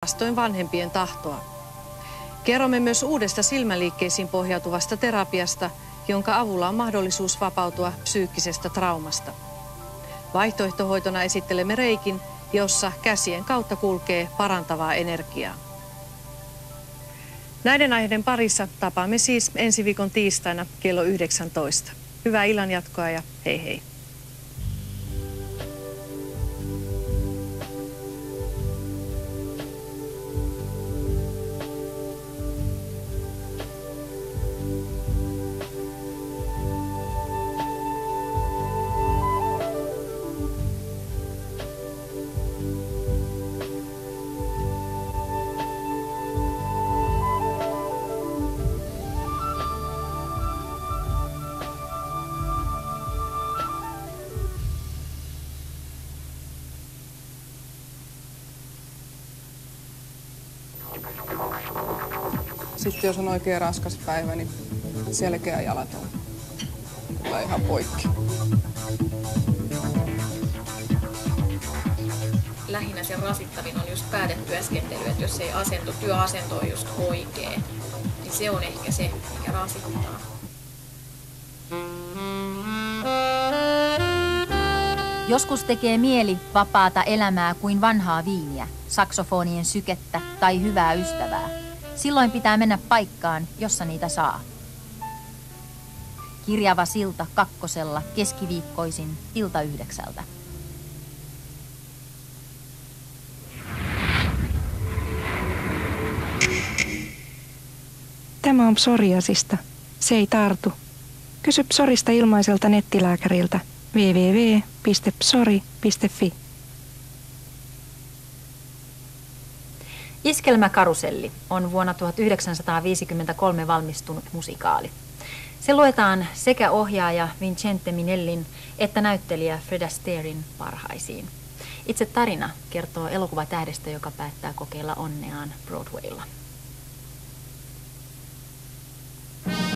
vastoin vanhempien tahtoa. Kerromme myös uudesta silmäliikkeisiin pohjautuvasta terapiasta, jonka avulla on mahdollisuus vapautua psyykkisestä traumasta. Vaihtoehtohoitona esittelemme reikin, jossa käsien kautta kulkee parantavaa energiaa. Näiden aiheiden parissa tapaamme siis ensi viikon tiistaina kello 19. Hyvää illanjatkoa ja hei hei. Sitten jos on oikein raskas päivä, niin selkeä jalaton tulee ihan poikki. Lähinnä se rasittavin on just päätetyöskentely, että jos ei työasento on just oikea, niin se on ehkä se, mikä rasittaa. Joskus tekee mieli vapaata elämää kuin vanhaa viiniä, saksofonien sykettä tai hyvää ystävää. Silloin pitää mennä paikkaan, jossa niitä saa. Kirjava silta kakkosella keskiviikkoisin ilta 9. Tämä on psoriasista. Se ei tartu. Kysy psorista ilmaiselta nettilääkäriltä www.psori.fi. Iskelmäkaruselli on vuonna 1953 valmistunut musikaali. Se luetaan sekä ohjaaja Vincente Minellin että näyttelijä Fred Astairen parhaisiin. Itse tarina kertoo elokuvatähdestä, joka päättää kokeilla onneaan Broadwaylla.